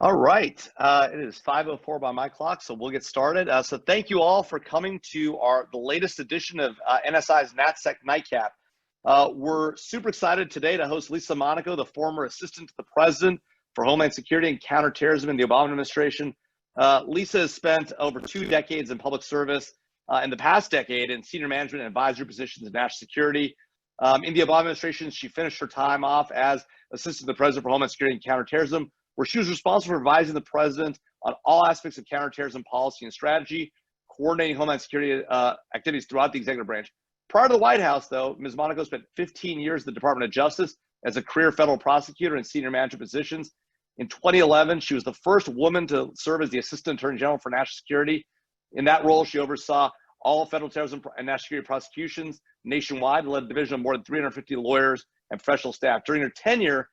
All right, it is 5:04 by my clock, so we'll get started. So thank you all for coming to the latest edition of NSI's NatSec Nightcap. We're super excited today to host Lisa Monaco, the former assistant to the president for Homeland Security and Counterterrorism in the Obama administration. Lisa has spent over 2 decades in public service, in the past decade in senior management and advisory positions in national security. In the Obama administration, she finished her time off as assistant to the president for Homeland Security and Counterterrorism, where she was responsible for advising the president on all aspects of counterterrorism policy and strategy, coordinating Homeland Security activities throughout the executive branch. Prior to the White House, though, Ms. Monaco spent 15 years at the Department of Justice as a career federal prosecutor in senior management positions. In 2011, she was the first woman to serve as the Assistant Attorney General for National Security. In that role, she oversaw all federal terrorism and national security prosecutions nationwide and led a division of more than 350 lawyers and professional staff. During her tenure,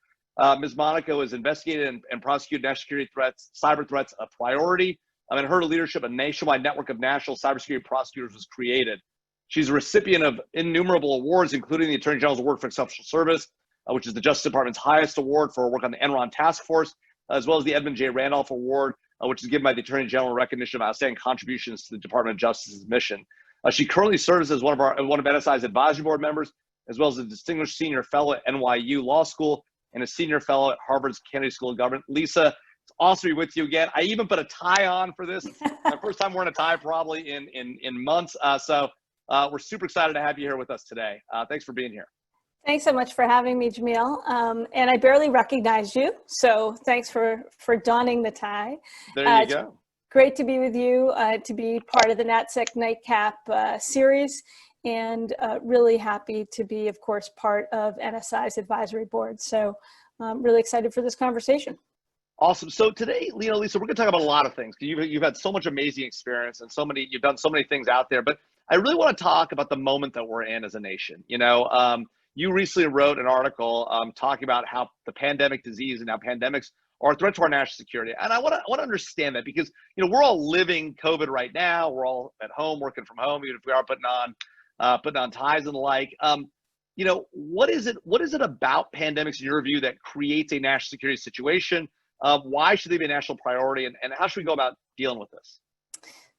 Ms. Monaco has investigated and prosecuted national security threats, cyber threats a priority. And her leadership, a nationwide network of national cybersecurity prosecutors was created. She's a recipient of innumerable awards, including the Attorney General's Award for Exceptional Service, which is the Justice Department's highest award for work on the Enron Task Force, as well as the Edmund J. Randolph Award, which is given by the Attorney General in recognition of outstanding contributions to the Department of Justice's mission. She currently serves as one of NSI's advisory board members, as well as a distinguished senior fellow at NYU Law School and a senior fellow at Harvard's Kennedy School of Government. Lisa, it's awesome to be with you again. I even put a tie on for this. My first time wearing a tie probably in months. So we're super excited to have you here with us today. Thanks for being here. Thanks so much for having me, Jamil. And I barely recognized you, so thanks for donning the tie. There you go. Great to be with you, to be part of the NatSec Nightcap series, and really happy to be, of course, part of NSI's advisory board. So I'm really excited for this conversation. Awesome. So today, Lisa, we're going to talk about a lot of things. You've had so much amazing experience and you've done so many things out there, but I really want to talk about the moment that we're in as a nation. You recently wrote an article talking about how the pandemic disease and how pandemics are a threat to our national security. And I want to understand that because, we're all living COVID right now. We're all at home, working from home, even if we are putting on ties and the like. What is it about pandemics in your view that creates a national security situation? Why should they be a national priority, and how should we go about dealing with this?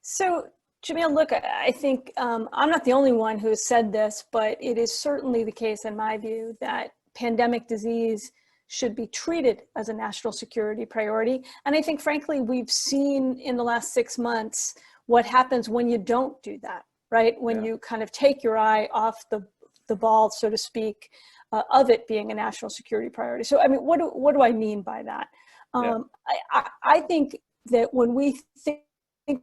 So, Jamil, look, I think I'm not the only one who has said this, but it is certainly the case in my view that pandemic disease should be treated as a national security priority. And I think, frankly, we've seen in the last 6 months what happens when you don't do that, right? When you kind of take your eye off the ball, so to speak, of it being a national security priority. So, I mean, what do I mean by that? I think that when we think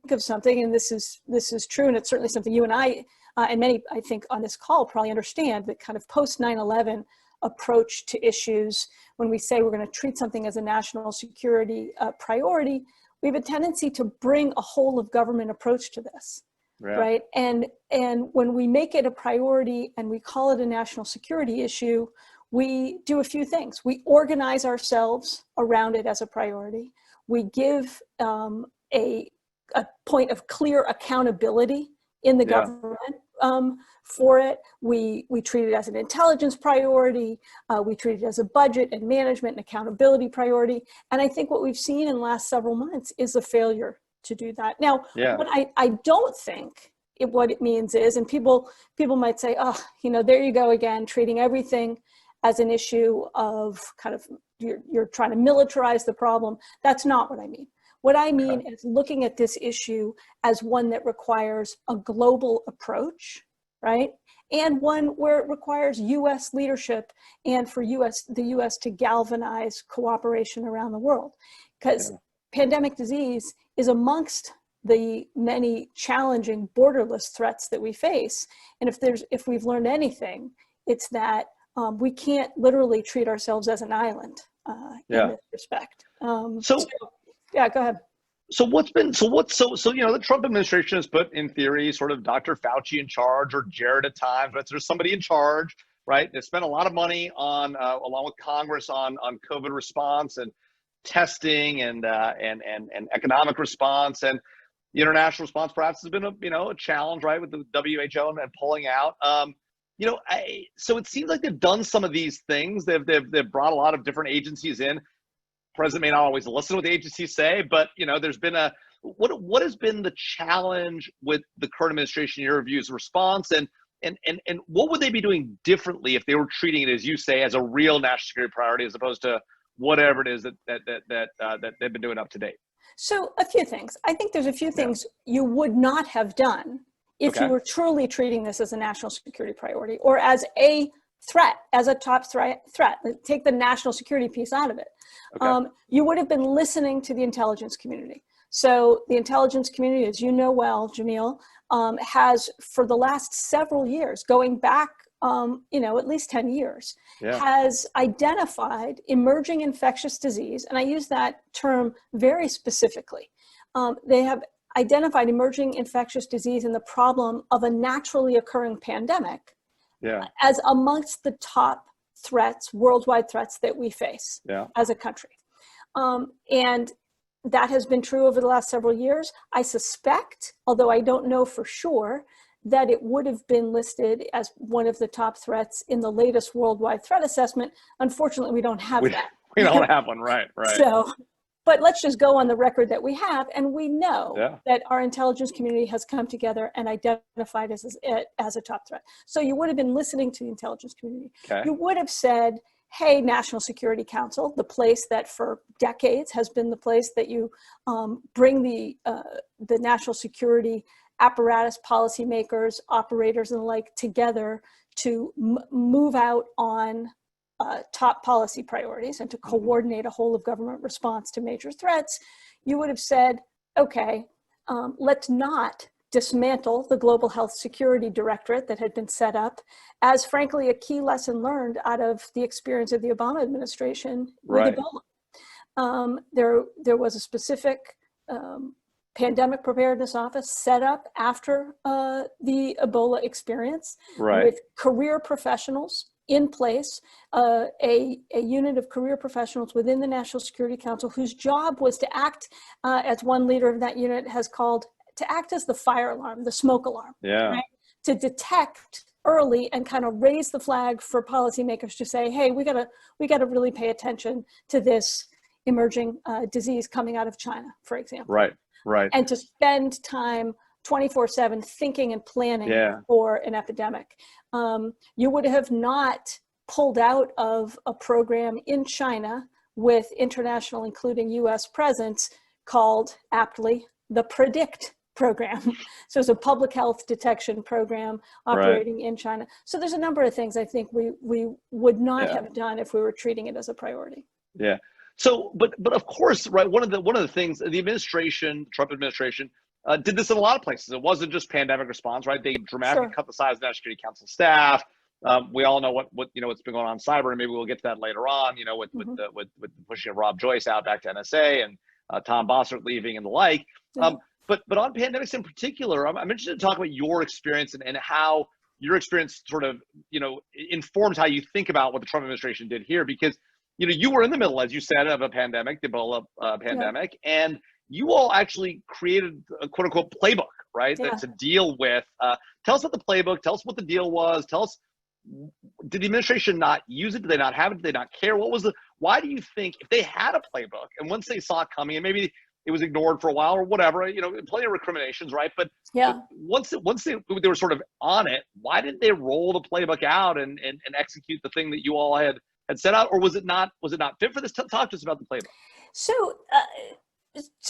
of something, and this is true, and it's certainly something you and I and many, I think, on this call probably understand, that kind of post 9/11 approach to issues. When we say we're going to treat something as a national security priority, we have a tendency to bring a whole of government approach to this, right? And when we make it a priority and we call it a national security issue, we do a few things. We organize ourselves around it as a priority. We give a point of clear accountability in the government for it. We treat it as an intelligence priority. We treat it as a budget and management and accountability priority. And I think what we've seen in the last several months is a failure to do that. Now, what I don't think what it means is, and people might say, oh, there you go again, treating everything as an issue of kind of, you're trying to militarize the problem. That's not what I mean. What I mean is looking at this issue as one that requires a global approach, right? And one where it requires U.S. leadership and for the U.S. to galvanize cooperation around the world. Because pandemic disease is amongst the many challenging borderless threats that we face. And if we've learned anything, it's that we can't literally treat ourselves as an island in this respect. Yeah, go ahead. So the Trump administration has put, in theory, sort of Dr. Fauci in charge, or Jared at times, right? So there's somebody in charge, right? They spent a lot of money on, along with Congress, on COVID response and testing and economic response, and the international response perhaps has been a challenge, right, with the WHO and pulling out. So it seems like they've done some of these things. They've brought a lot of different agencies in. president may not always listen to what the agencies say, but there's been what has been the challenge with the current administration, in your views, response, and what would they be doing differently if they were treating it, as you say, as a real national security priority, as opposed to whatever it is that they've been doing up to date? So a few things. I think there's a few things you would not have done if you were truly treating this as a national security priority or as a threat, as a top threat. Take the national security piece out of it. You would have been listening to the intelligence community. So the intelligence community, as you know well, Jamil, has for the last several years, going back at least 10 years, has identified emerging infectious disease. And I use that term very specifically. They have identified emerging infectious disease and the problem of a naturally occurring pandemic as amongst the top threats, worldwide threats that we face as a country. And that has been true over the last several years. I suspect, although I don't know for sure, that it would have been listed as one of the top threats in the latest worldwide threat assessment. Unfortunately, we don't have that. We don't have one, right. So, but let's just go on the record that we have, and we know that our intelligence community has come together and identified it as a top threat. So you would have been listening to the intelligence community. You would have said, hey, National Security Council, the place that for decades has been the place that you bring the national security apparatus, policymakers, operators, and the like together to move out on top policy priorities and to coordinate a whole of government response to major threats. You would have said, okay, let's not dismantle the Global Health Security Directorate that had been set up as, frankly, a key lesson learned out of the experience of the Obama administration with Ebola. There was a specific pandemic preparedness office set up after the Ebola experience with career professionals in place, a unit of career professionals within the National Security Council whose job was to act, as one leader of that unit has called, to act as the fire alarm, the smoke alarm, to detect early and kind of raise the flag for policymakers to say, hey, we gotta really pay attention to this emerging disease coming out of China, for example. Right. And to spend time 24/7 thinking and planning for an epidemic. You would have not pulled out of a program in China with international, including US presence, called aptly the PREDICT program. So it's a public health detection program operating in China. So there's a number of things I think we would not have done if we were treating it as a priority. So, but of course, one of the things the administration, Trump administration, did this in a lot of places. It wasn't just pandemic response, right? They dramatically cut the size of the National Security Council staff. We all know what's been going on in cyber, and maybe we'll get to that later on. With the pushing of Rob Joyce out back to NSA and Tom Bossert leaving and the like. But on pandemics in particular, I'm interested to talk about your experience and how your experience sort of informs how you think about what the Trump administration did here, because you were in the middle, as you said, of a pandemic, the Ebola pandemic, and you all actually created a quote unquote playbook, right? To deal with. Tell us about the playbook. Tell us what the deal was. Tell us, did the administration not use it? Did they not have it? Did they not care? Why do you think if they had a playbook and once they saw it coming and maybe it was ignored for a while or whatever, plenty of recriminations, right? But once they were sort of on it, why didn't they roll the playbook out and execute the thing that you all had set out, or was it not fit for this? Talk to us about the playbook. So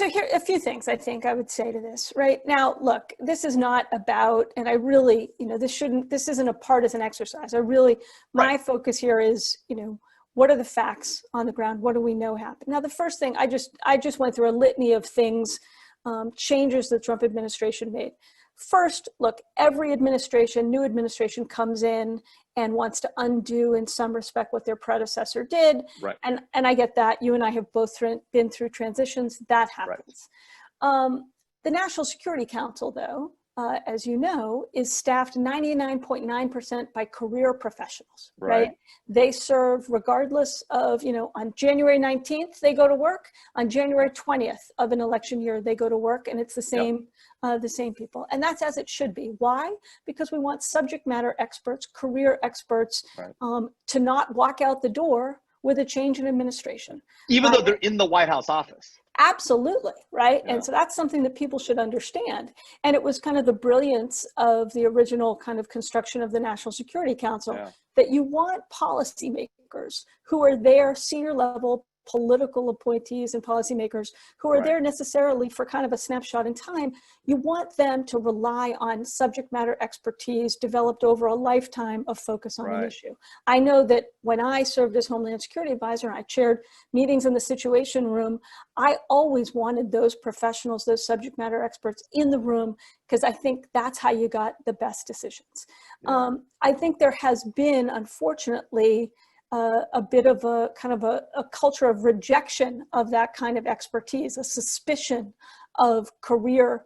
here a few things I think I would say to this. Right now, look, this is not about, and I really, this isn't a partisan exercise. My focus here is, what are the facts on the ground? What do we know happened? Now, the first thing, I just went through a litany of things, changes the Trump administration made. First, look, every new administration comes in and wants to undo in some respect what their predecessor did. And I get that. You and I have both been through transitions. That happens. The National Security Council, though, as you know, is staffed 99.9% by career professionals, right? They serve regardless of, on January 19th, they go to work. On January 20th of an election year, they go to work, and it's the same people. And that's as it should be. Why? Because we want subject matter experts, career experts, to not walk out the door with a change in administration. Even though they're in the White House office. Absolutely, right? Yeah. And so that's something that people should understand. And it was kind of the brilliance of the original kind of construction of the National Security Council, that you want policymakers who are there, senior level political appointees and policymakers who are there necessarily for kind of a snapshot in time. You want them to rely on subject matter expertise developed over a lifetime of focus on an issue. I know that when I served as Homeland Security Advisor and I chaired meetings in the Situation Room, I always wanted those professionals, those subject matter experts in the room, because I think that's how you got the best decisions. I think there has been, unfortunately, a bit of a kind of a culture of rejection of that kind of expertise, a suspicion of career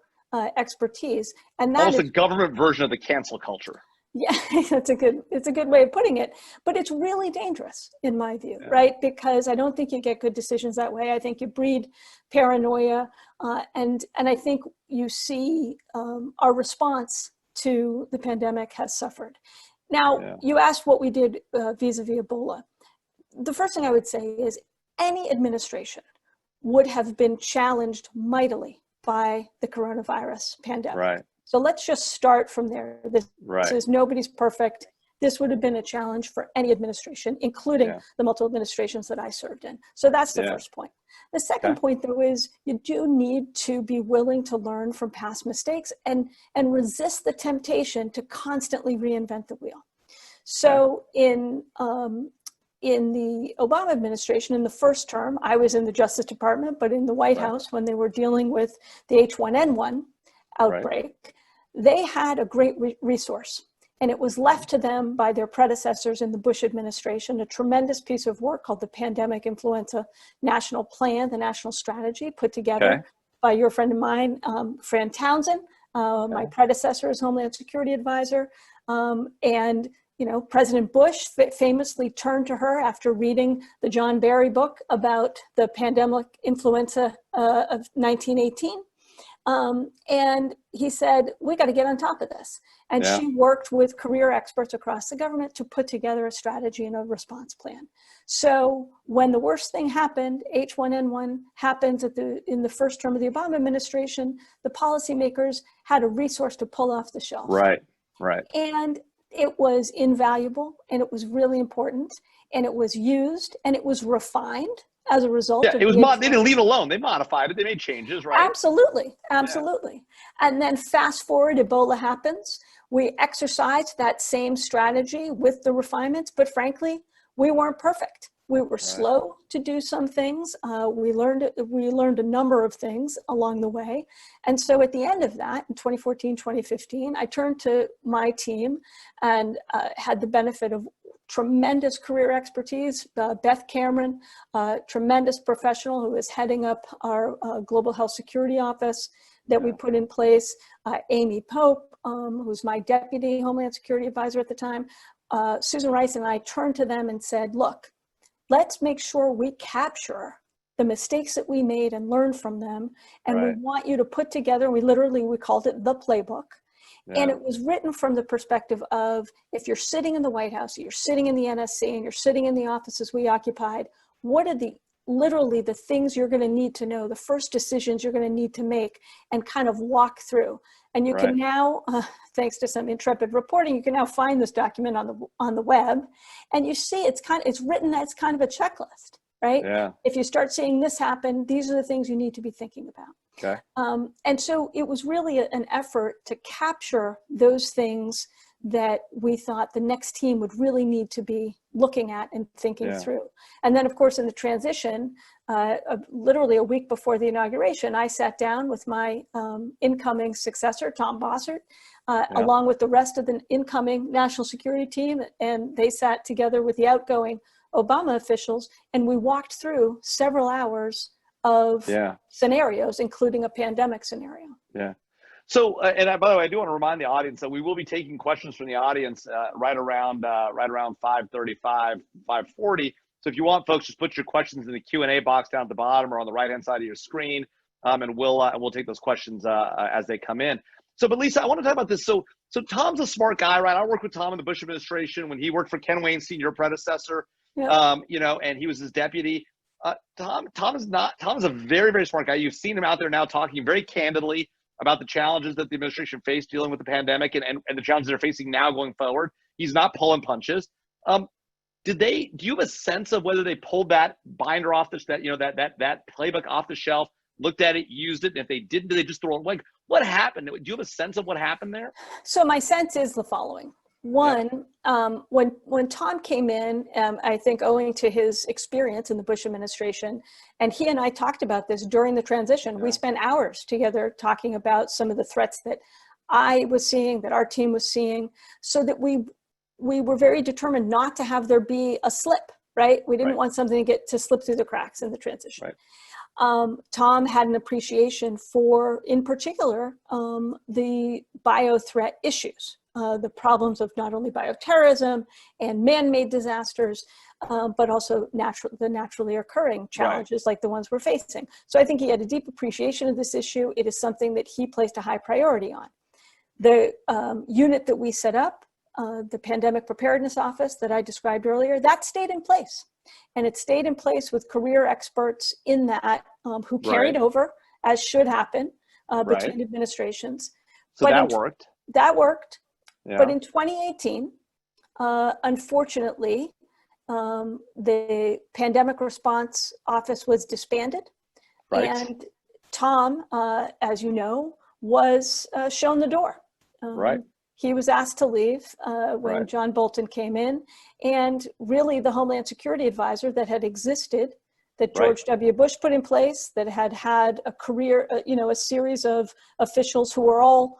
expertise, and that almost a government version of the cancel culture. Yeah, it's a good way of putting it, but it's really dangerous in my view, right? Because I don't think you get good decisions that way. I think you breed paranoia, and I think you see our response to the pandemic has suffered. Now, you asked what we did vis-a-vis Ebola. The first thing I would say is any administration would have been challenged mightily by the coronavirus pandemic. Right. So let's just start from there. This is nobody's perfect. This would have been a challenge for any administration, including the multiple administrations that I served in. So that's the first point. The second point, though, is you do need to be willing to learn from past mistakes and resist the temptation to constantly reinvent the wheel. So in the Obama administration, in the first term, I was in the Justice Department, but in the White House, when they were dealing with the H1N1 outbreak, they had a great resource. And it was left to them by their predecessors in the Bush administration, a tremendous piece of work called the Pandemic Influenza National Plan, the national strategy put together by your friend of mine, Fran Townsend, my predecessor as Homeland Security Advisor. And, you know, President Bush famously turned to her after reading the John Barry book about the pandemic influenza of 1918. And he said, we got to get on top of this. And she worked with career experts across the government to put together a strategy and a response plan. So when the worst thing happened, H1N1 happens in the first term of the Obama administration, the policymakers had a resource to pull off the shelf. Right. And it was invaluable, and it was really important, and it was used, and it was refined as a result of it was they didn't leave it alone. They modified it. They made changes, right? Absolutely. And then fast forward, Ebola happens. We exercised that same strategy with the refinements, but frankly, we weren't perfect. We were slow to do some things. We learned a number of things along the way. And so at the end of that, in 2014, 2015, I turned to my team and had the benefit of tremendous career expertise. Beth Cameron, tremendous professional who is heading up our Global Health Security Office that we put in place. Amy Pope, who's my deputy Homeland Security Advisor at the time. Susan Rice and I turned to them and said, look, let's make sure we capture the mistakes that we made and learn from them. And we want you to put together, we called it the playbook. And it was written from the perspective of, if you're sitting in the White House, you're sitting in the NSC, and you're sitting in the offices we occupied, what are literally the things you're going to need to know, the first decisions you're going to need to make, and kind of walk through. And you can now, thanks to some intrepid reporting, you can now find this document on the web, and you see it's written as kind of a checklist, right? If you start seeing this happen, these are the things you need to be thinking about. And so it was really an effort to capture those things that we thought the next team would really need to be looking at and thinking through. And then, of course, in the transition, literally a week before the inauguration, I sat down with my incoming successor, Tom Bossert, along with the rest of the incoming national security team, and they sat together with the outgoing Obama officials, and we walked through several hours of scenarios, including a pandemic scenario. So, by the way, I do want to remind the audience that we will be taking questions from the audience right around 5:35, 5:40. So if you want, folks, just put your questions in the Q&A box down at the bottom or on the right-hand side of your screen, and we'll take those questions as they come in. So, but Lisa, I want to talk about this. So Tom's a smart guy, right? I worked with Tom in the Bush administration when he worked for Ken Wayne, your predecessor. Yeah. You know, and he was his deputy. Tom is a very, very smart guy. You've seen him out there now talking very candidly about the challenges that the administration faced dealing with the pandemic and the challenges they're facing now going forward. He's not pulling punches. Do you have a sense of whether they pulled that binder off that playbook off the shelf, looked at it, used it, and if they didn't, do they just throw it? Like, what happened? Do you have a sense of what happened there? So my sense is the following. One, when Tom came in, I think owing to his experience in the Bush administration, and he and I talked about this during the transition, we spent hours together talking about some of the threats that I was seeing, that our team was seeing, so that we were very determined not to have there be a slip, right? We didn't want something to slip through the cracks in the transition. Right. Tom had an appreciation for, in particular, the bio-threat issues. The problems of not only bioterrorism and man-made disasters, but also the naturally occurring challenges like the ones we're facing. So I think he had a deep appreciation of this issue. It is something that he placed a high priority on. The unit that we set up, the Pandemic Preparedness Office that I described earlier, that stayed in place. And it stayed in place with career experts in that who carried over, as should happen, between administrations. So that worked. That worked. Yeah. But in 2018, unfortunately, the Pandemic Response Office was disbanded. Right. And Tom, as you know, was shown the door. Right. He was asked to leave when John Bolton came in. And really the Homeland Security Advisor that had existed, that George W. Bush put in place, that had a career, a series of officials who were all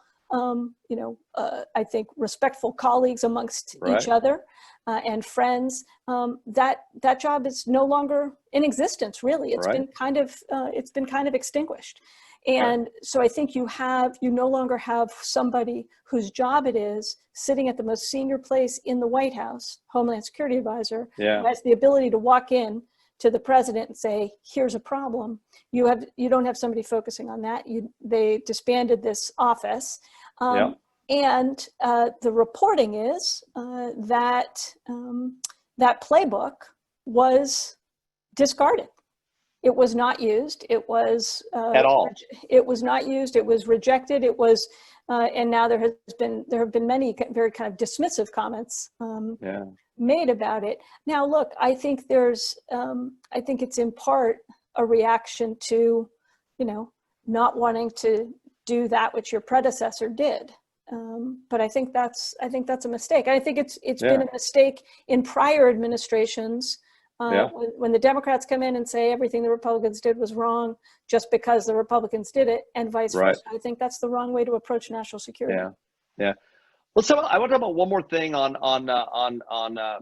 I think respectful colleagues amongst each other and friends. That job is no longer in existence. Really, it's been kind of extinguished. And so I think you no longer have somebody whose job it is sitting at the most senior place in the White House, Homeland Security Advisor, who has the ability to walk in to the president and say, here's a problem. You don't have somebody focusing on that. They disbanded this office. And the reporting is that that playbook was discarded. It was not used. It was at all. It was not used. It was rejected. It was, and now there have been many very kind of dismissive comments made about it. Now, look, I think I think it's in part a reaction to, not wanting to do that which your predecessor did. But I think that's a mistake. I think it's been a mistake in prior administrations. When the Democrats come in and say everything the Republicans did was wrong just because the Republicans did it, and vice versa. I think that's the wrong way to approach national security. I want to talk about one more thing on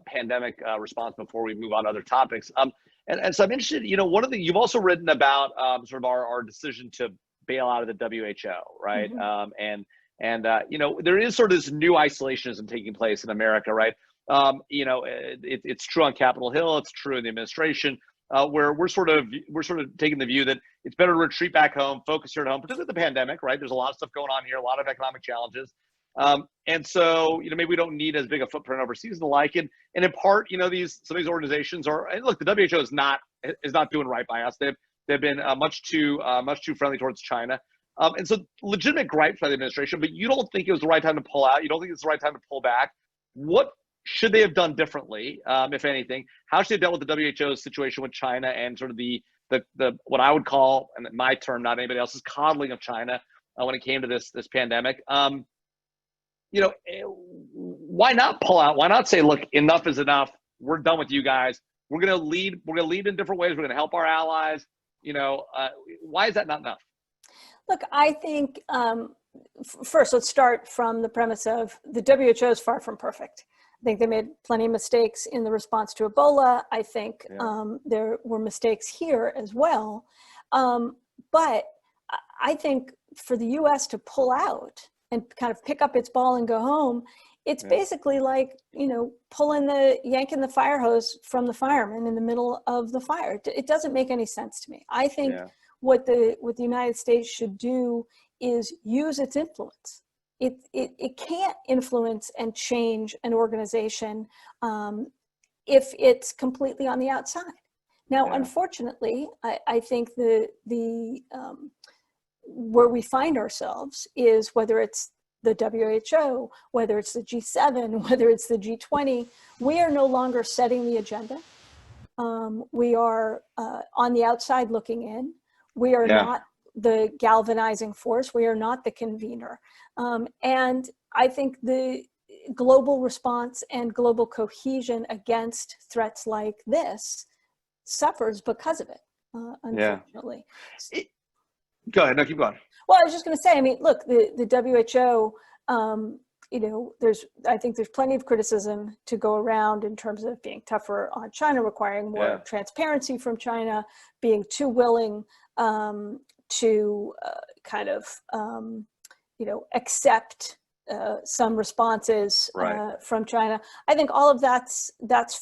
pandemic response before we move on to other topics. And so I'm interested. You've also written about sort of our decision to bail out of the WHO, right? There is sort of this new isolationism taking place in America, right? It's true on Capitol Hill. It's true in the administration, where we're sort of taking the view that it's better to retreat back home, focus here at home, particularly with the pandemic, right? There's a lot of stuff going on here, a lot of economic challenges. And so, maybe we don't need as big a footprint overseas and the like. And in part, some of these organizations and look, the WHO is not doing right by us. They've been much too friendly towards China. And so legitimate gripes by the administration, but you don't think it was the right time to pull out. You don't think it's the right time to pull back. What should they have done differently, if anything? How should they have dealt with the WHO's situation with China and sort of the what I would call, and my term, not anybody else's, coddling of China when it came to this pandemic? Why not pull out? Why not say, look, enough is enough. We're done with you guys. We're going to lead. We're going to lead in different ways. We're going to help our allies. Why is that not enough? Look, I think first, let's start from the premise of the WHO is far from perfect. I think they made plenty of mistakes in the response to Ebola. I think there were mistakes here as well. But I think for the U.S. to pull out and kind of pick up its ball and go home, it's basically like, yanking the fire hose from the fireman in the middle of the fire. It doesn't make any sense to me. I think what the United States should do is use its influence. It can't influence and change an organization if it's completely on the outside. Now, Yeah. unfortunately, I think where we find ourselves is whether it's the WHO, whether it's the G7, whether it's the G20, we are no longer setting the agenda. We are on the outside looking in. We are not the galvanizing force. We are not the convener. And I think the global response and global cohesion against threats like this suffers because of it, unfortunately. Go ahead. No, keep going. Well, I was just going to say, I mean, look, the WHO, I think there's plenty of criticism to go around in terms of being tougher on China, requiring more transparency from China, being too willing to accept some responses from China. I think all of that's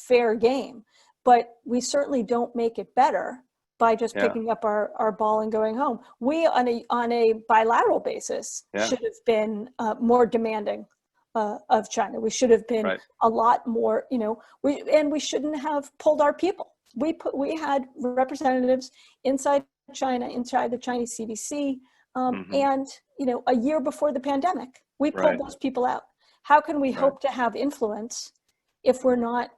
fair game, but we certainly don't make it better by just picking up our ball and going home. We, on a bilateral basis, should have been more demanding of China. We should have been a lot more, we shouldn't have pulled our people. We had representatives inside China, inside the Chinese CDC, and a year before the pandemic, we pulled those people out. How can we hope to have influence if we're not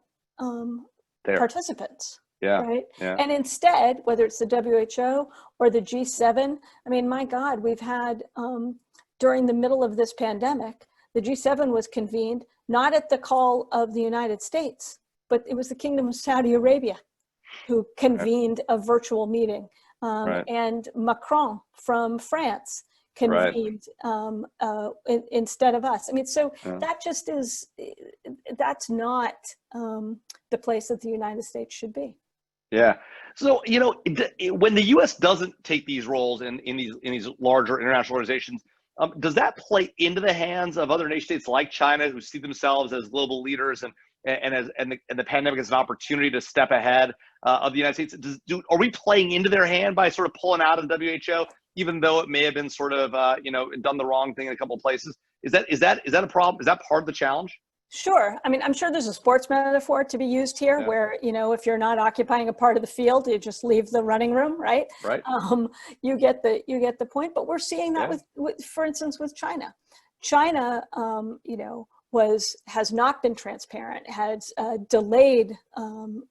participants? And instead, whether it's the WHO or the G7, I mean, my God, we've had, during the middle of this pandemic, the G7 was convened, not at the call of the United States, but it was the Kingdom of Saudi Arabia who convened a virtual meeting. And Macron from France convened instead of us. I mean, so that just is, that's not the place that the United States should be. Yeah. So, when the U.S. doesn't take these roles in these larger international organizations, does that play into the hands of other nation states like China, who see themselves as global leaders and the pandemic as an opportunity to step ahead of the United States? Are we playing into their hand by sort of pulling out of the WHO, even though it may have been sort of done the wrong thing in a couple of places? Is that a problem? Is that part of the challenge? Sure. I mean, I'm sure there's a sports metaphor to be used here where, if you're not occupying a part of the field, you just leave the running room, right? Right. You get the point, but we're seeing that with, for instance, with China. China, has not been transparent, has delayed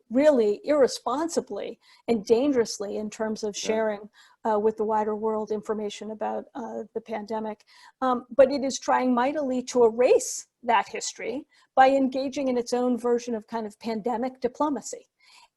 really irresponsibly and dangerously in terms of sharing with the wider world information about the pandemic. But it is trying mightily to erase that history by engaging in its own version of kind of pandemic diplomacy.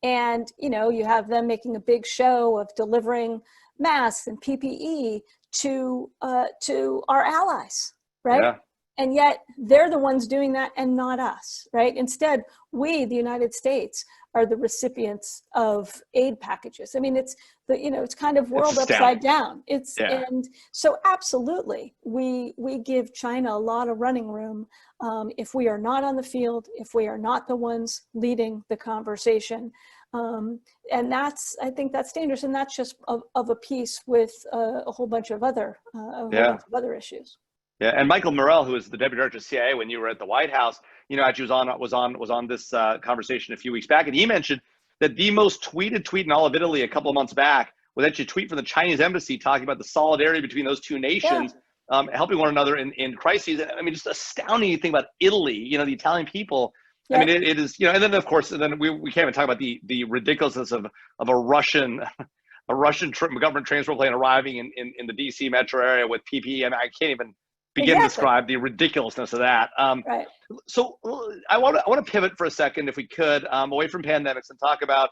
And, you have them making a big show of delivering masks and PPE to our allies, right? Yeah. And yet they're the ones doing that and not us, right? Instead, we, the United States, are the recipients of aid packages. I mean, it's it's kind of world upside down. And so absolutely, we give China a lot of running room if we are not on the field, if we are not the ones leading the conversation. And I think that's dangerous. And that's just of a piece with a whole bunch of other issues. Yeah, and Michael Morrell, who was the deputy director of CIA when you were at the White House, actually was on this conversation a few weeks back, and he mentioned that the most tweeted tweet in all of Italy a couple of months back was actually a tweet from the Chinese embassy talking about the solidarity between those two nations, helping one another in crises. I mean, just astounding to think about Italy. The Italian people. Yeah. I mean, it is. And then of course, we can't even talk about the ridiculousness of a Russian. A Russian government transport plane arriving in the DC metro area with PPE. I mean, I can't even begin to describe the ridiculousness of that. So I want to pivot for a second, if we could, away from pandemics and talk about,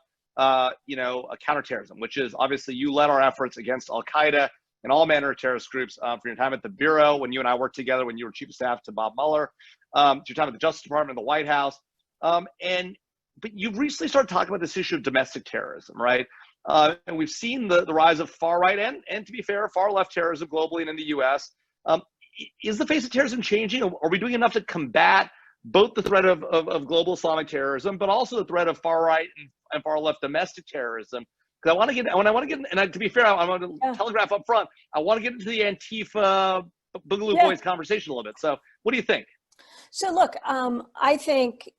counterterrorism, which is obviously you led our efforts against Al-Qaeda and all manner of terrorist groups for your time at the Bureau, when you and I worked together, when you were chief of staff to Bob Mueller, to your time at the Justice Department and the White House. But you've recently started talking about this issue of domestic terrorism, right? And we've seen the rise of far right and to be fair, far left terrorism globally and in the U.S. Is the face of terrorism changing? Are we doing enough to combat both the threat of global Islamic terrorism, but also the threat of far right and far left domestic terrorism? Because I want to get, and to be fair, I want to telegraph up front, I want to get into the Antifa Boogaloo Boys conversation a little bit. So what do you think? So look, I think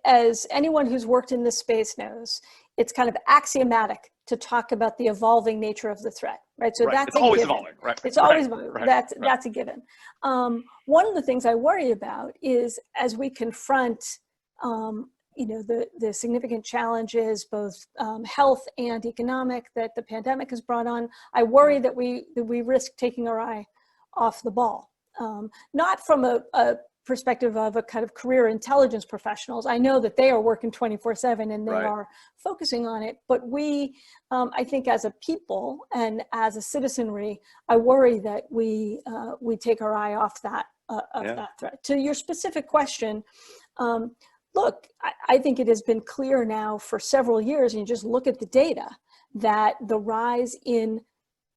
as anyone who's worked in this space knows, it's kind of axiomatic to talk about the evolving nature of the threat, right? So that's it's always evolving, right? It's always evolving. That's a given. One of the things I worry about is as we confront, the significant challenges, both health and economic, that the pandemic has brought on, I worry that we risk taking our eye off the ball. Not from a perspective of a kind of career intelligence professionals. I know that they are working 24/7 and they are focusing on it, but we, I think as a people and as a citizenry, I worry that we take our eye off that threat. To your specific question, look, I think it has been clear now for several years, and you just look at the data, that the rise in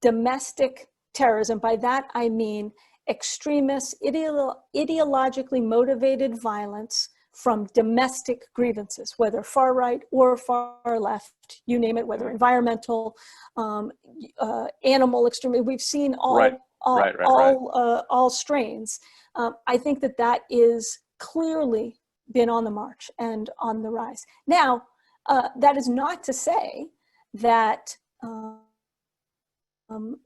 domestic terrorism, by that I mean extremist, ideologically motivated violence from domestic grievances, whether far right or far left, you name it, whether environmental, animal extremism. We've seen all strains. I think that is clearly been on the march and on the rise. Now, that is not to say that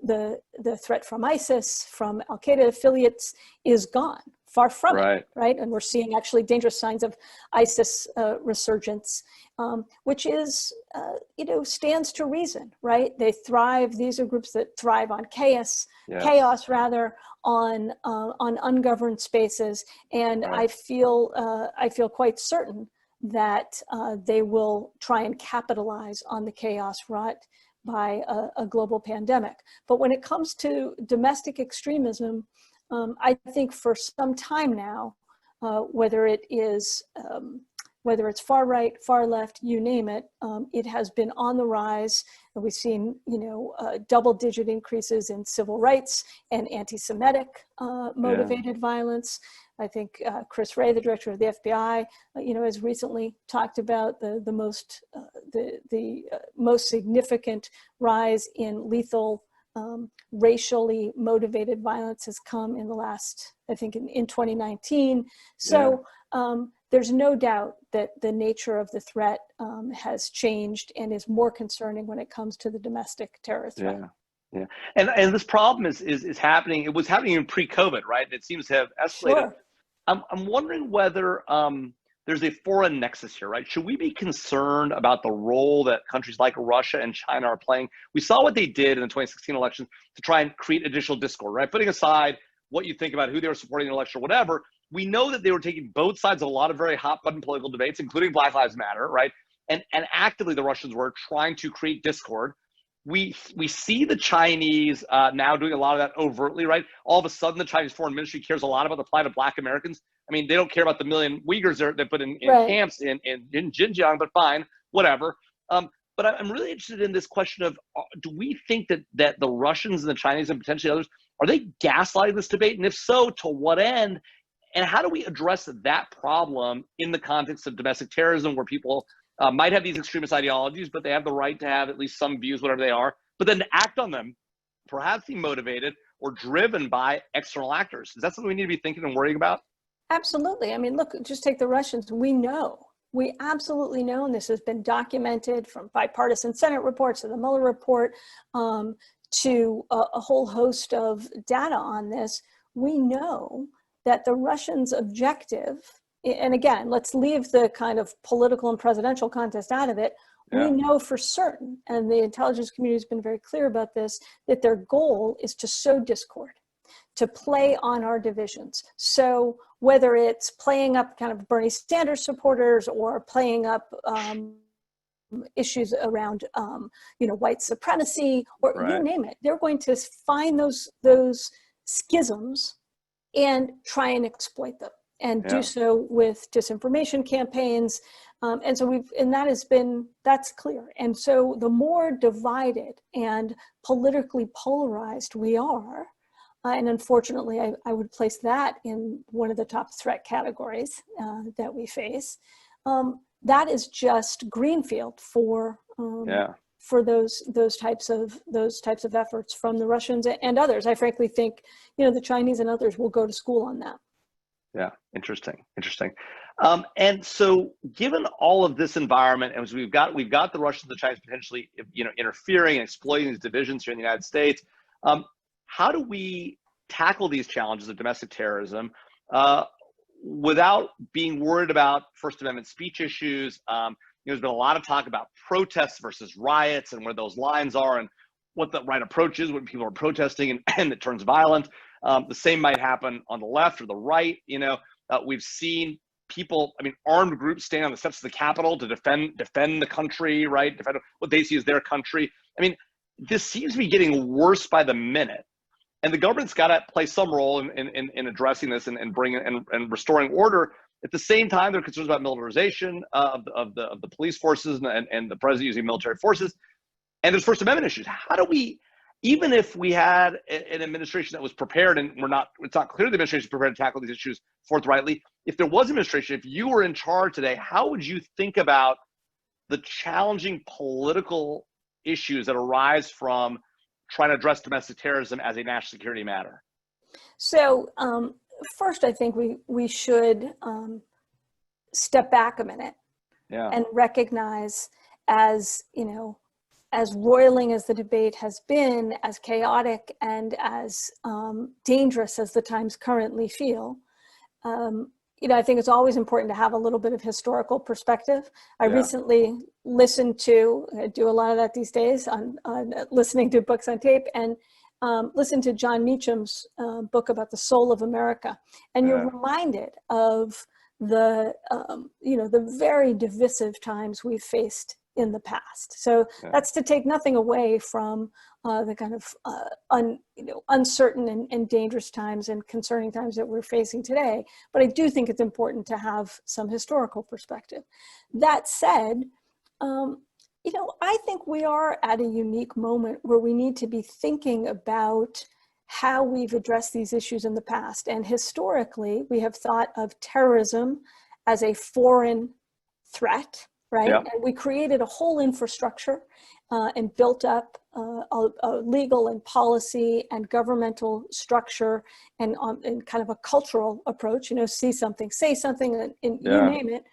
the threat from ISIS, from Al-Qaeda affiliates is gone. Far from it, right? And we're seeing actually dangerous signs of ISIS resurgence, which is, stands to reason, right? They thrive. These are groups that thrive on chaos rather, on ungoverned spaces. And I feel quite certain that they will try and capitalize on the chaos wrought by a global pandemic. But when it comes to domestic extremism, I think for some time now, whether it's far right, far left, you name it, it has been on the rise. And we've seen, double-digit increases in civil rights and anti-Semitic motivated violence. I think Chris Wray, the director of the FBI, has recently talked about the most significant rise in lethal racially motivated violence has come in the last, I think in 2019. So there's no doubt that the nature of the threat has changed and is more concerning when it comes to the domestic terror threat. Yeah. And this problem is happening. It was happening in pre-COVID, right? It seems to have escalated. Sure. I'm wondering whether there's a foreign nexus here, right? Should we be concerned about the role that countries like Russia and China are playing? We saw what they did in the 2016 elections to try and create additional discord, right? Putting aside what you think about who they were supporting in the election or whatever, we know that they were taking both sides of a lot of very hot button political debates, including Black Lives Matter, right? And actively the Russians were trying to create discord. We see the Chinese now doing a lot of that overtly, right? All of a sudden, the Chinese Foreign Ministry cares a lot about the plight of Black Americans. I mean, they don't care about the million Uyghurs they put in camps in Xinjiang, but fine, whatever. But I'm really interested in this question of, do we think that the Russians and the Chinese and potentially others, are they gaslighting this debate? And if so, to what end? And how do we address that problem in the context of domestic terrorism, where people might have these extremist ideologies, but they have the right to have at least some views, whatever they are, but then to act on them, perhaps be motivated or driven by external actors? Is that something we need to be thinking and worrying about? Absolutely. I mean, look, just take the Russians. We absolutely know, and this has been documented from bipartisan Senate reports to the Mueller report, to a whole host of data on this. We know that the Russians' objective, and again, let's leave the kind of political and presidential contest out of it. We know for certain, and the intelligence community has been very clear about this, that their goal is to sow discord, to play on our divisions. So whether it's playing up kind of Bernie Sanders supporters or playing up issues around, white supremacy, or you name it, they're going to find those schisms and try and exploit them, and do so with disinformation campaigns. And so that's clear. And so the more divided and politically polarized we are, and unfortunately, I would place that in one of the top threat categories that we face. That is just greenfield for those types of efforts from the Russians and others. I frankly think, the Chinese and others will go to school on that. Yeah, interesting, interesting. And so, given all of this environment, as we've got the Russians and the Chinese potentially, interfering and exploiting these divisions here in the United States. How do we tackle these challenges of domestic terrorism without being worried about First Amendment speech issues? There's been a lot of talk about protests versus riots and where those lines are, and what the right approach is when people are protesting and it turns violent. The same might happen on the left or the right. We've seen people, armed groups stand on the steps of the Capitol to defend the country, right? Defend what they see as their country. This seems to be getting worse by the minute, and the government's got to play some role in addressing this and bringing and restoring order. At the same time, there are concerns about militarization of the police forces and the president using military forces, and there's First Amendment issues. How do we, even if we had an administration that was prepared, and it's not clear the administration is prepared to tackle these issues forthrightly. If there was an administration, if you were in charge today, how would you think about the challenging political issues that arise from trying to address domestic terrorism as a national security matter? So first, I think we should step back a minute and recognize, as roiling as the debate has been, as chaotic and as dangerous as the times currently feel, I think it's always important to have a little bit of historical perspective. I recently listened to, I do a lot of that these days, on listening to books on tape, and listened to John Meacham's book about the soul of America. And you're reminded of the very divisive times we've faced in the past. So that's to take nothing away from the kind of uncertain and dangerous times and concerning times that we're facing today. But I do think it's important to have some historical perspective. That said, I think we are at a unique moment where we need to be thinking about how we've addressed these issues in the past. And historically, we have thought of terrorism as a foreign threat, right? Yep. And we created a whole infrastructure and built up a legal and policy and governmental structure and kind of a cultural approach, see something, say something, and you name it,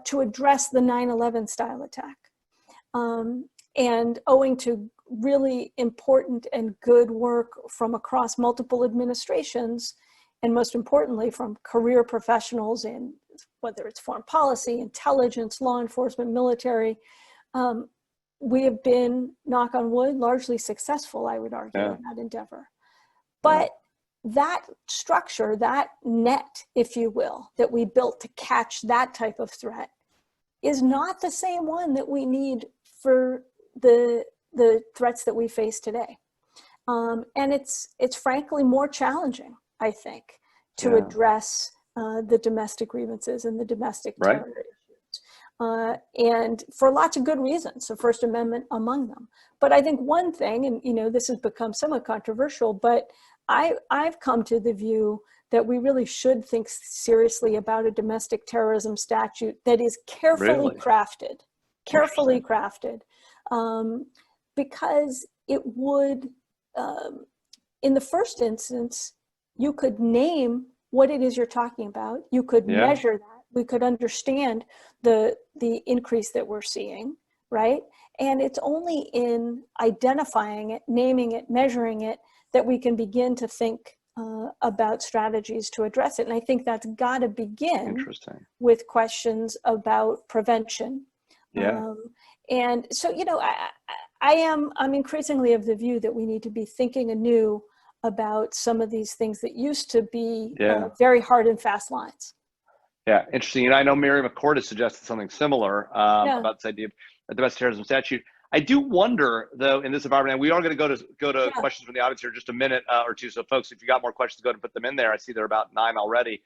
to address the 9/11 style attack. And owing to really important and good work from across multiple administrations, and most importantly from career professionals in whether it's foreign policy, intelligence, law enforcement, military, we have been, knock on wood, largely successful, I would argue, in that endeavor. But that structure, that net, if you will, that we built to catch that type of threat is not the same one that we need for the threats that we face today. And it's frankly more challenging, I think, to address the domestic grievances and the domestic terror issues. And for lots of good reasons, the First Amendment among them. But I think one thing, and this has become somewhat controversial, but I've come to the view that we really should think seriously about a domestic terrorism statute that is carefully crafted, because it would, in the first instance, you could name what it is you're talking about. You could measure that. We could understand the increase that we're seeing, right? And it's only in identifying it, naming it, measuring it, that we can begin to think about strategies to address it. And I think that's got to begin with questions about prevention. And so, I'm increasingly of the view that we need to be thinking anew about some of these things that used to be very hard and fast lines. Yeah, interesting. And I know Mary McCord has suggested something similar about this idea of a domestic terrorism statute. I do wonder, though, in this environment, and we are going to go to questions from the audience here in just a minute or two. So, folks, if you got more questions, go ahead and put them in there. I see there are about 9 already.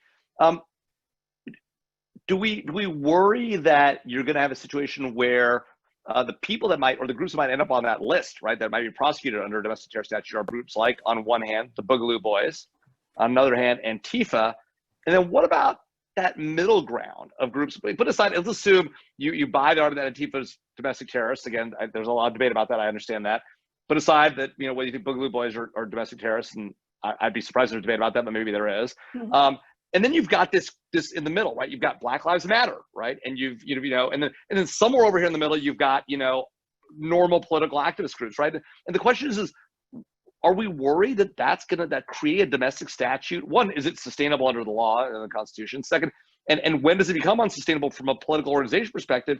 Do we worry that you're going to have a situation where the people that might, or the groups that might end up on that list, right, that might be prosecuted under a domestic terror statute are groups like, on one hand, the Boogaloo Boys, on another hand, Antifa, and then what about that middle ground of groups? Put aside, let's assume you buy the argument that Antifa's domestic terrorists. Again, there's a lot of debate about that. I understand that. Put aside that, whether you think Boogaloo Boys are domestic terrorists, and I'd be surprised if there's debate about that, but maybe there is. And And then you've got this in the middle, right? You've got Black Lives Matter, right? And and then somewhere over here in the middle, you've got, normal political activist groups, right? And the question is are we worried that that's going to create a domestic statute? One, is it sustainable under the law and the Constitution? Second, and when does it become unsustainable from a political organization perspective?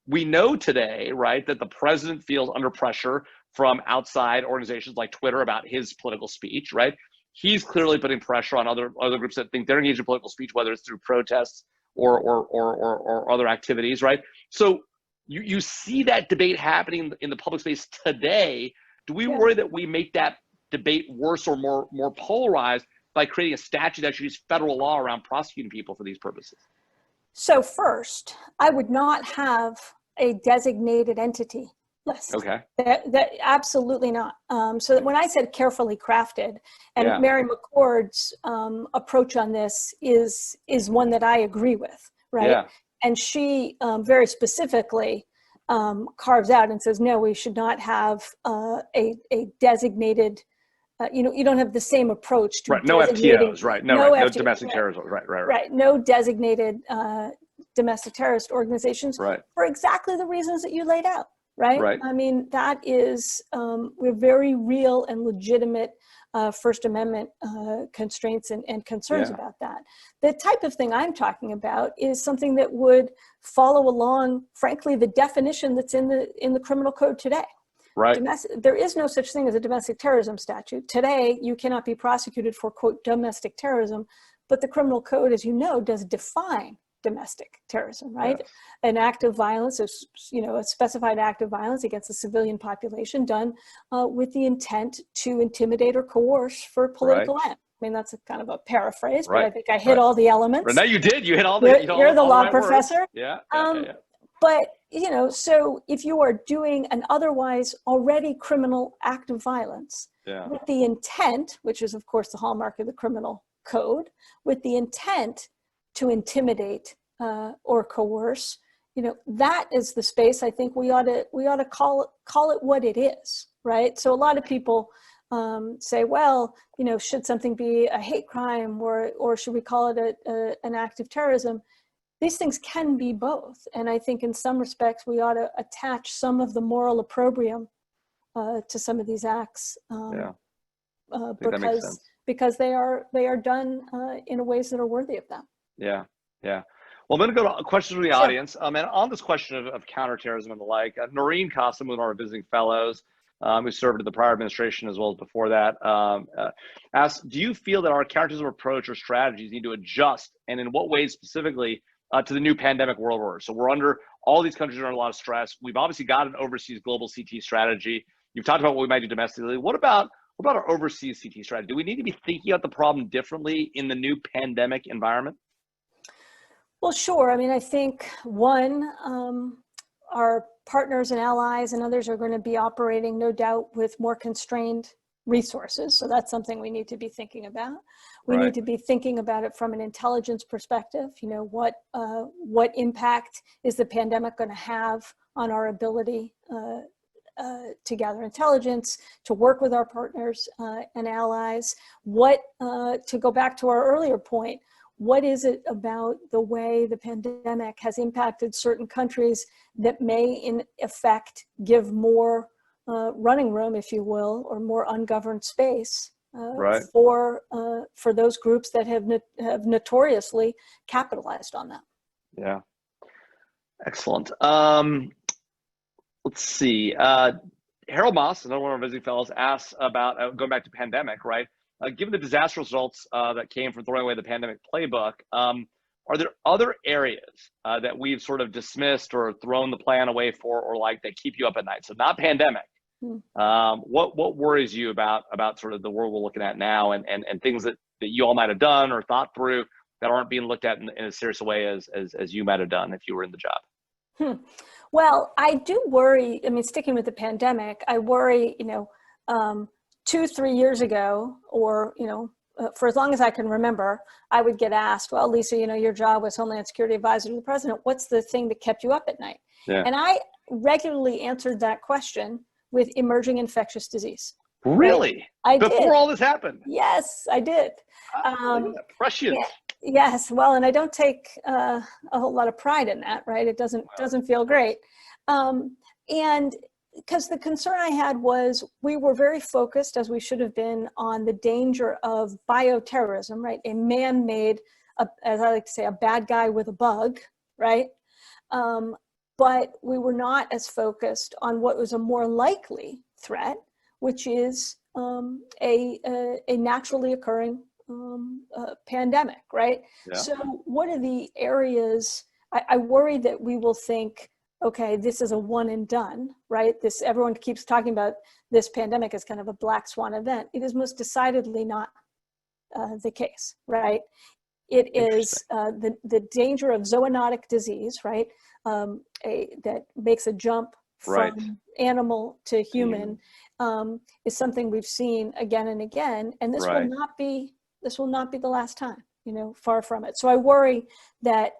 We know today, right, that the president feels under pressure from outside organizations like Twitter about his political speech, right? He's clearly putting pressure on other groups that think they're engaged in political speech, whether it's through protests or other activities, right? So you see that debate happening in the public space today. Do we worry that we make that debate worse or more polarized by creating a statute that should use federal law around prosecuting people for these purposes? So first, I would not have a designated entity list. Okay. That absolutely not. So when I said carefully crafted, and Mary McCord's approach on this is one that I agree with, right? Yeah. And she very specifically carves out and says, no, we should not have a designated. You don't have the same approach to no FTOs, right? No domestic terrorism, right. No designated domestic terrorist organizations, right? For exactly the reasons that you laid out, right? I mean, that is we're very real and legitimate First Amendment constraints and concerns about that. The type of thing I'm talking about is something that would follow along, frankly, the definition that's in the criminal code today. Right. There is no such thing as a domestic terrorism statute. Today, you cannot be prosecuted for, quote, domestic terrorism, but the criminal code, as you know, does define domestic terrorism, right? Yes. An act of violence, a specified act of violence against a civilian population done with the intent to intimidate or coerce for political end. I mean, that's a kind of a paraphrase, but I think I hit all the elements. No, you did. You hit all the. You're the law professor. Yeah. But, so if you are doing an otherwise already criminal act of violence with the intent, which is, of course, the hallmark of the criminal code, with the intent to intimidate or coerce, that is the space I think we ought to call it what it is, right? So a lot of people say, well, should something be a hate crime or should we call it an act of terrorism? These things can be both. And I think in some respects, we ought to attach some of the moral opprobrium to some of these acts because they are done in ways that are worthy of them. Yeah. Well, I'm going to go to questions from the audience. And on this question of counterterrorism and the like, Noreen Cossum, one of our visiting fellows, who served in the prior administration as well as before that, asked, do you feel that our counterterrorism approach or strategies need to adjust, and in what ways specifically, to the new pandemic world order? So all these countries are under a lot of stress. We've obviously got an overseas global CT strategy. You've talked about what we might do domestically. What about our overseas CT strategy? Do we need to be thinking about the problem differently in the new pandemic environment? Well, sure. I mean, I think our partners and allies and others are going to be operating, no doubt, with more constrained resources. So that's something we need to be thinking about. We need to be thinking about it from an intelligence perspective. What impact is the pandemic going to have on our ability to gather intelligence, to work with our partners and allies? To go back to our earlier point, what is it about the way the pandemic has impacted certain countries that may, in effect, give more running room, if you will, or more ungoverned space for those groups that have notoriously capitalized on that? Yeah. Excellent. Let's see. Harold Moss, another one of our visiting fellows, asks about going back to pandemic, right? Given the disastrous results that came from throwing away the pandemic playbook, are there other areas that we've sort of dismissed or thrown the plan away for, or like that keep you up at night? So not pandemic. What worries you about sort of the world we're looking at now, and things that you all might have done or thought through that aren't being looked at in as serious a way as you might have done if you were in the job? Well, I do worry. I mean, sticking with the pandemic, I worry, 2-3 years ago, or, for as long as I can remember, I would get asked, well, Lisa, your job was Homeland Security Advisor to the President. What's the thing that kept you up at night? Yeah. And I regularly answered that question with emerging infectious disease. Really? I did. Before all this happened? Yes, I did. Prescient. Yes, well, and I don't take a whole lot of pride in that, right? It doesn't feel great. And because the concern I had was we were very focused, as we should have been, on the danger of bioterrorism, right? A man-made, as I like to say, a bad guy with a bug, right? But we were not as focused on what was a more likely threat, which is a naturally occurring pandemic, right? Yeah. So what are the areas, I worry that we will think, okay, this is a one and done, right? Everyone keeps talking about this pandemic as kind of a black swan event. It is most decidedly not the case, right? It is the danger of zoonotic disease, right? That makes a jump from animal to human, is something we've seen again and again, and this will not be the last time, far from it. So I worry that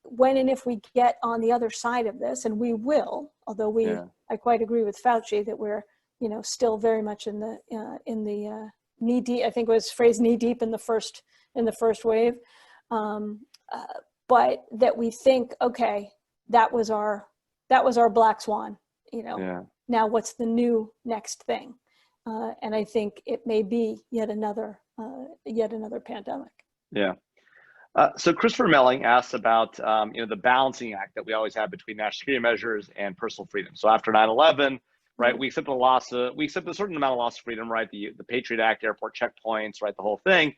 when and if we get on the other side of this, and we will, although I quite agree with Fauci that we're, still very much in the knee deep. I think it was phrased knee deep in the first wave, but that we think, okay, that was our black swan. Now what's the new next thing? And I think it may be yet another pandemic. Yeah. So Christopher Melling asked about the balancing act that we always have between national security measures and personal freedom. So after 9/11, right, we accepted a certain amount of loss of freedom, right? The Patriot Act, airport checkpoints, right, the whole thing.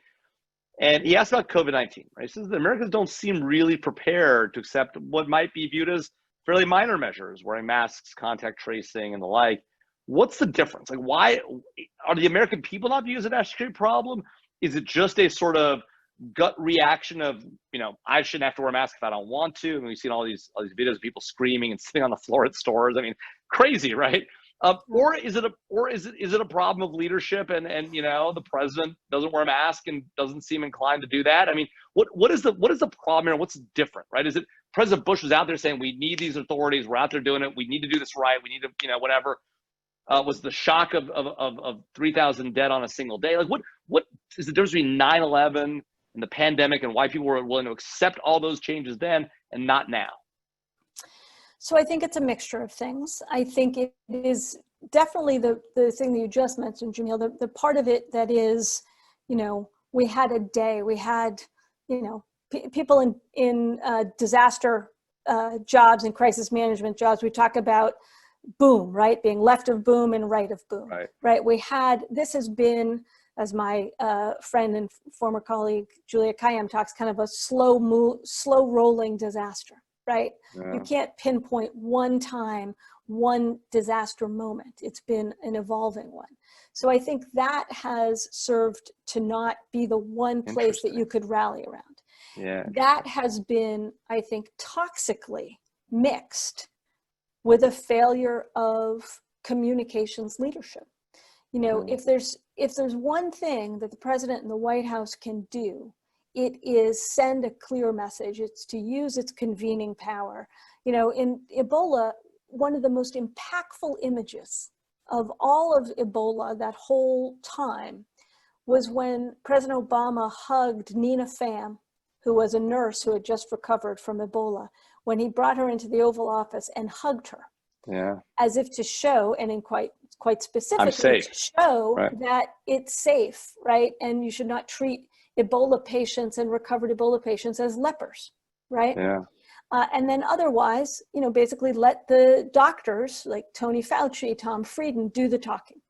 And he asked about COVID-19, right? He says the Americans don't seem really prepared to accept what might be viewed as fairly minor measures, wearing masks, contact tracing, and the like. What's the difference? Like, why are the American people not viewed as a national security problem? Is it just a sort of gut reaction of, I shouldn't have to wear a mask if I don't want to? And we've seen all these videos of people screaming and sitting on the floor at stores. I mean, crazy, right? Or is it a problem of leadership and the president doesn't wear a mask and doesn't seem inclined to do that? I mean, what is the problem here? What's different, right? Is it President Bush was out there saying we need these authorities, we're out there doing it, we need to do this right, we need to whatever? Was the shock of 3,000 dead on a single day? Like what is the difference between 9/11 and the pandemic, and why people were willing to accept all those changes then and not now? So I think it's a mixture of things. I think it is definitely the thing that you just mentioned, Jamil, the part of it that is, we had a day, we had, people in disaster jobs and crisis management jobs. We talk about boom, right? Being left of boom and right of boom, right? This has been, as my friend and former colleague, Julia Kayam talks, kind of a slow rolling disaster, right? Yeah. You can't pinpoint one time, one disaster moment. It's been an evolving one. So I think that has served to not be the one place that you could rally around. Yeah. That has been, I think, toxically mixed with a failure of communications leadership. If there's one thing that the president and the White House can do, it is send a clear message. It's to use its convening power. In Ebola, one of the most impactful images of all of Ebola that whole time was when President Obama hugged Nina Pham, who was a nurse who had just recovered from Ebola, when he brought her into the Oval Office and hugged her. Yeah. As if to show, and in quite specifically to show that it's safe, right? And you should not treat Ebola patients and recovered Ebola patients as lepers, right? Yeah. And then otherwise, basically let the doctors like Tony Fauci, Tom Frieden do the talking.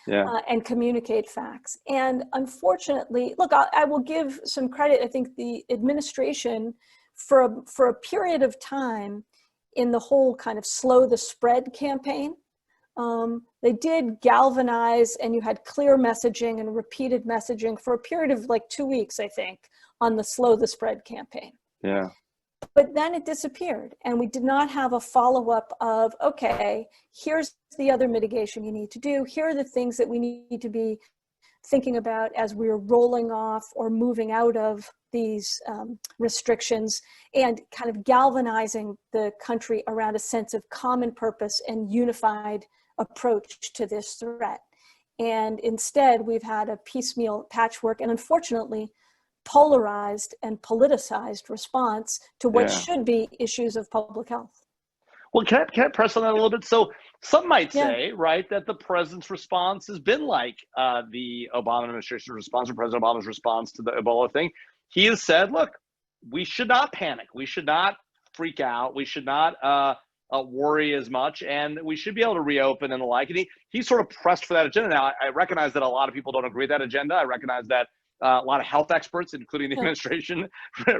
Yeah. And communicate facts. And unfortunately, look, I will give some credit. I think the administration, for a period of time, in the whole kind of slow the spread campaign, they did galvanize, and you had clear messaging and repeated messaging for a period of like 2 weeks, I think, on the slow the spread campaign. Yeah. But then it disappeared, and we did not have a follow-up of, okay, here's the other mitigation you need to do. Here are the things that we need to be thinking about as we're rolling off or moving out of these restrictions, and kind of galvanizing the country around a sense of common purpose and unified approach to this threat. And instead, we've had a piecemeal patchwork, and unfortunately, polarized and politicized response to what Yeah. should be issues of public health. Well, can I press on that a little bit? So some might Yeah. say, right, that the president's response has been like the Obama administration's response or President Obama's response to the Ebola thing. He has said, look, we should not panic. We should not freak out. We should not worry as much, and we should be able to reopen and the like. And he sort of pressed for that agenda. Now, I recognize that a lot of people don't agree with that agenda. I recognize that a lot of health experts, including the administration,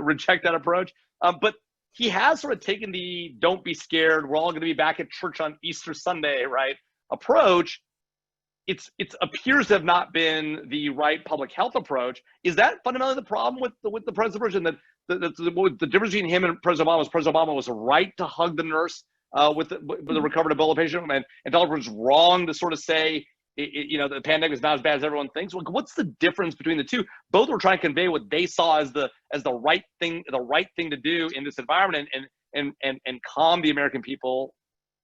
reject that approach. But he has sort of taken the don't be scared, we're all going to be back at church on Easter Sunday, right, approach. It appears to have not been the right public health approach. Is that fundamentally the problem with the president's approach? And the difference between him and President Obama was right to hug the nurse with the recovered Ebola patient, and Donald Trump was wrong to sort of say, the pandemic is not as bad as everyone thinks. What's the difference between the two? Both were trying to convey what they saw as the right thing to do in this environment, and calm the American people.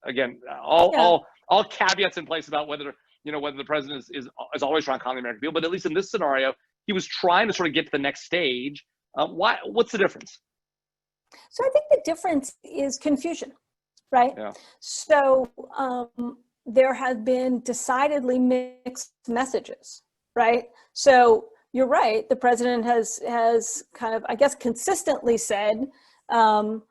Again, all caveats in place about whether the president is always trying to calm the American people, but at least in this scenario, he was trying to sort of get to the next stage. What's the difference? So I think the difference is confusion, right? Yeah. So there have been decidedly mixed messages, right? So you're right. The president has kind of, I guess, consistently said, the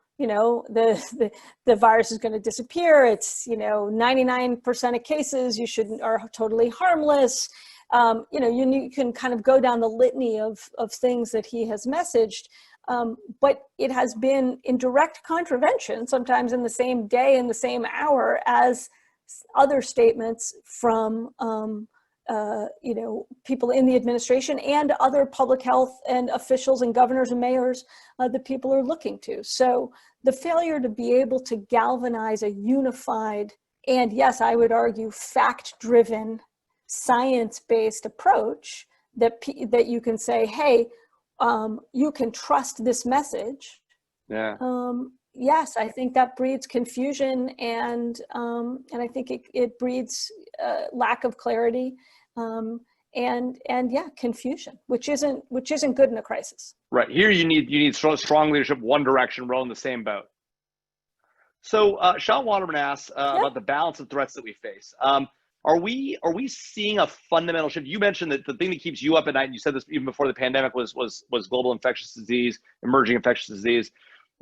virus is going to disappear. It's 99% of cases are totally harmless. You can kind of go down the litany of things that he has messaged, but it has been in direct contravention, sometimes in the same day, in the same hour, as other statements from people in the administration and other public health and officials and governors and mayors that people are looking to. So the failure to be able to galvanize a unified and, yes, I would argue, fact-driven, science-based approach that you can say, hey, you can trust this message. Yeah. Yes, I think that breeds confusion, and I think it breeds lack of clarity, and confusion, which isn't good in a crisis. Right. Here you need strong leadership, one direction, rowing the same boat. So Sean Waterman asks about the balance of threats that we face. Are we seeing a fundamental shift? You mentioned that the thing that keeps you up at night, and you said this even before the pandemic, was global infectious disease, emerging infectious disease.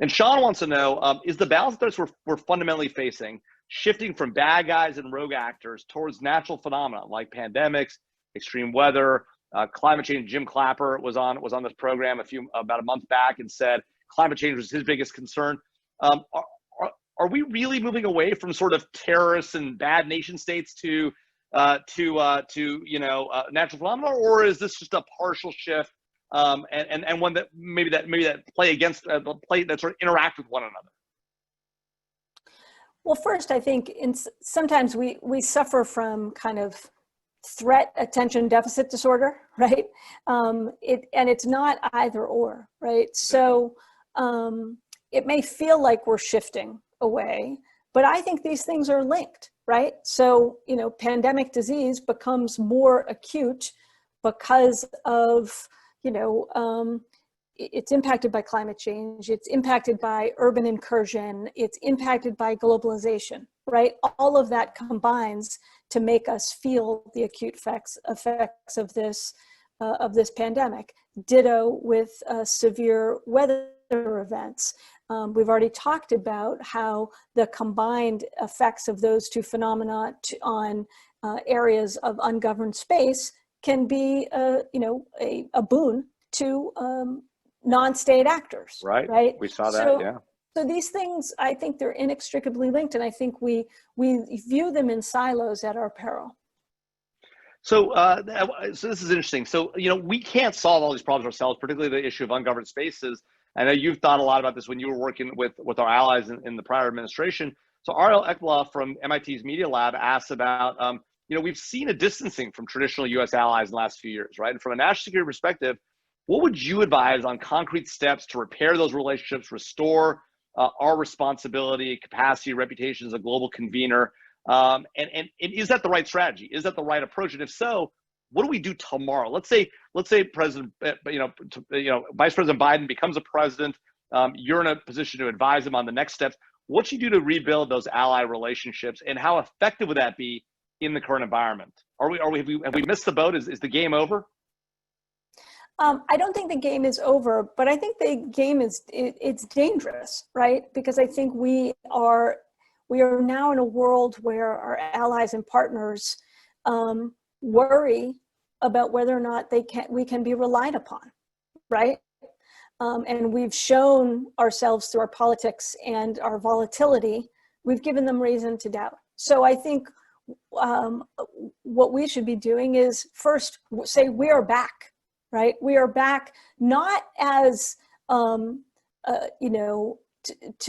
And Sean wants to know, is the balance of threats we're fundamentally facing shifting from bad guys and rogue actors towards natural phenomena like pandemics, extreme weather, climate change? Jim Clapper was on this program about a month back and said climate change was his biggest concern. Are we really moving away from sort of terrorists and bad nation states to natural phenomena, or is this just a partial shift? And one that maybe play against play that sort of interact with one another? Well, first, I think sometimes we suffer from kind of threat attention deficit disorder, right? It's not either or, right? So it may feel like we're shifting away, but I think these things are linked, right? So pandemic disease becomes more acute because of it's impacted by climate change, it's impacted by urban incursion, it's impacted by globalization, right? All of that combines to make us feel the acute effects of this pandemic. Ditto with severe weather events. We've already talked about how the combined effects of those two phenomena on areas of ungoverned space can be a boon to non-state actors. Right. We saw that. So these things, I think they're inextricably linked, and I think we view them in silos at our peril. So this is interesting. So we can't solve all these problems ourselves, particularly the issue of ungoverned spaces. I know you've thought a lot about this when you were working with our allies in the prior administration. So Ariel Ekbla from MIT's Media Lab asks about we've seen a distancing from traditional U.S. allies in the last few years, right? And from a national security perspective, what would you advise on concrete steps to repair those relationships, restore our responsibility, capacity, reputation as a global convener? And is that the right strategy? Is that the right approach? And if so, what do we do tomorrow? Let's say let's say Vice President Biden becomes a president. You're in a position to advise him on the next steps. What should you do to rebuild those ally relationships, and how effective would that be in the current environment? Have we missed the boat? Is the game over? I don't think the game is over, but I think the game it's dangerous, right? Because I think we are now in a world where our allies and partners worry about whether or not we can be relied upon, right? And we've shown ourselves through our politics and our volatility. We've given them reason to doubt. So I think what we should be doing is first say we are back. Right, we are back not as to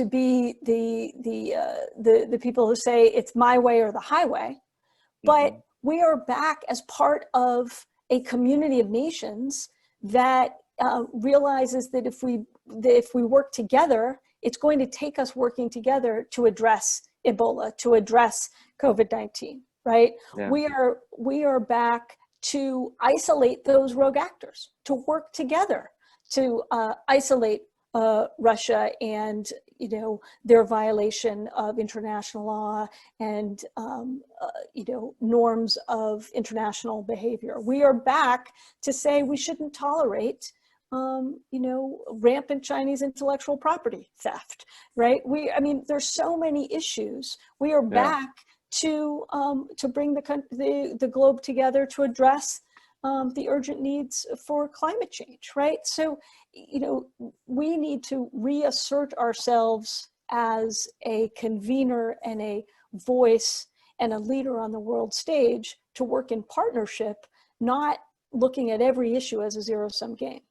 be the people who say it's my way or the highway, but we are back as part of a community of nations that realizes that if we work together, it's going to take us working together to address Ebola, to address COVID-19. Right, Yeah. we are back to isolate those rogue actors, to work together to isolate Russia and their violation of international law and norms of international behavior. We are back to say we shouldn't tolerate rampant Chinese intellectual property theft. Right? There's so many issues. We are back to bring the globe together to address the urgent needs for climate change, right? So, we need to reassert ourselves as a convener and a voice and a leader on the world stage to work in partnership, not looking at every issue as a zero-sum game.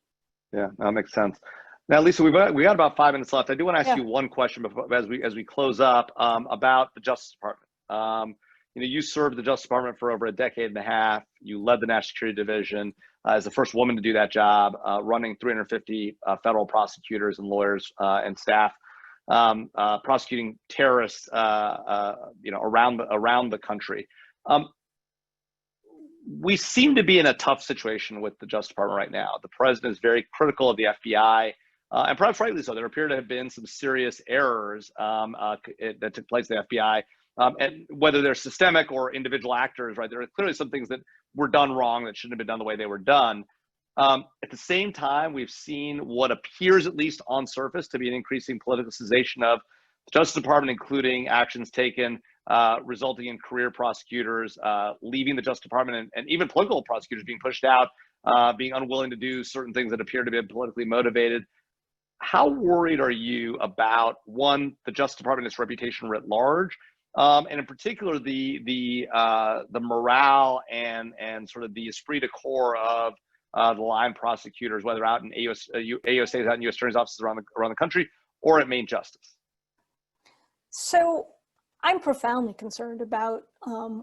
Yeah, that makes sense. Now, Lisa, we got about 5 minutes left. I do want to ask you one question before, as we close up, about the Justice Department. You served the Justice Department for over a decade and a half. You led the National Security Division as the first woman to do that job, running 350 federal prosecutors and lawyers and staff, prosecuting terrorists, around the country. We seem to be in a tough situation with the Justice Department right now. The president is very critical of the FBI. And perhaps rightly so. There appear to have been some serious errors that took place in the FBI. And whether they're systemic or individual actors, right, there are clearly some things that were done wrong that shouldn't have been done the way they were done. At the same time, we've seen what appears, at least on surface, to be an increasing politicization of the Justice Department, including actions taken resulting in career prosecutors leaving the Justice Department, and even political prosecutors being pushed out, being unwilling to do certain things that appear to be politically motivated. How worried are you about, one, the Justice Department and its reputation writ large, and in particular the morale and sort of the esprit de corps of the line prosecutors, whether out in AUSAs, out in U.S. Attorney's offices around the country, or at Main Justice? So I'm profoundly concerned about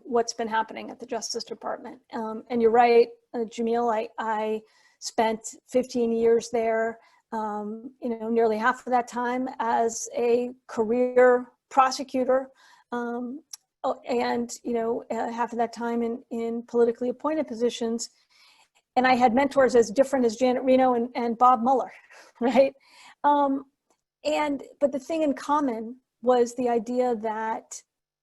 what's been happening at the Justice Department. And you're right, Jamil, I spent 15 years there, nearly half of that time as a career prosecutor, and half of that time in politically appointed positions. And I had mentors as different as Janet Reno and Bob Mueller, right? But the thing in common was the idea that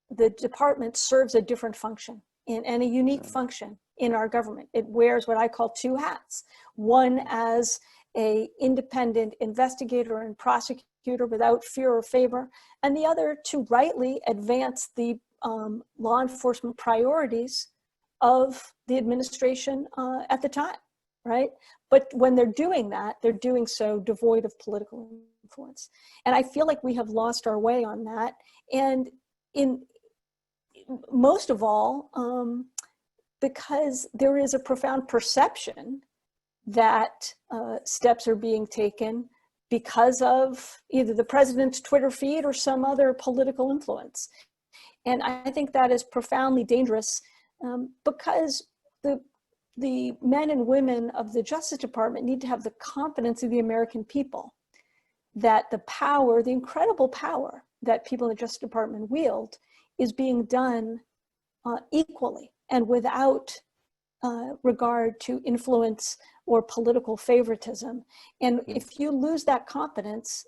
the department serves a different function and a unique function in our government. It wears what I call two hats. One as a independent investigator and prosecutor without fear or favor, and the other to rightly advance the law enforcement priorities of the administration at the time, right? But when they're doing that, they're doing so devoid of political influence. And I feel like we have lost our way on that. And most of all, because there is a profound perception that steps are being taken because of either the president's Twitter feed or some other political influence. And I think that is profoundly dangerous because the men and women of the Justice Department need to have the confidence of the American people that the power, the incredible power that people in the Justice Department wield is being done equally and without regard to influence or political favoritism. And if you lose that confidence,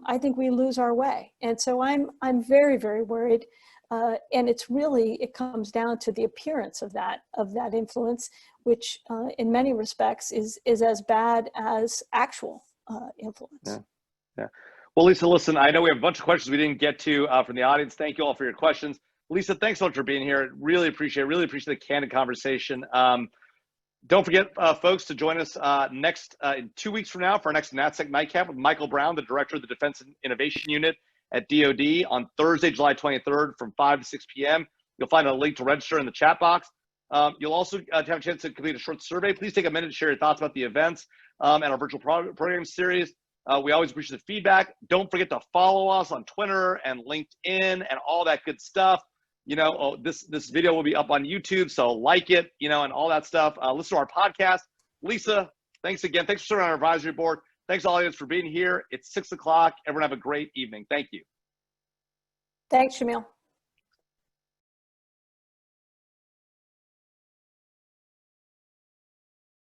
I think we lose our way. And so I'm very, very worried. And it comes down to the appearance of that influence, which in many respects is as bad as actual influence. Yeah. Yeah. Well, Lisa, listen, I know we have a bunch of questions we didn't get to from the audience. Thank you all for your questions. Lisa, thanks so much for being here. Really appreciate the candid conversation. Don't forget, folks, to join us in 2 weeks from now for our next NatSec Nightcap with Michael Brown, the Director of the Defense and Innovation Unit at DoD, on Thursday, July 23rd from 5 to 6 p.m. You'll find a link to register in the chat box. You'll also have a chance to complete a short survey. Please take a minute to share your thoughts about the events and our virtual program series. We always appreciate the feedback. Don't forget to follow us on Twitter and LinkedIn and all that good stuff. This video will be up on YouTube, so like it, and all that stuff. Listen to our podcast. Lisa, thanks again. Thanks for serving on our advisory board. Thanks, audience, for being here. It's 6 o'clock. Everyone have a great evening. Thank you. Thanks, Shamil.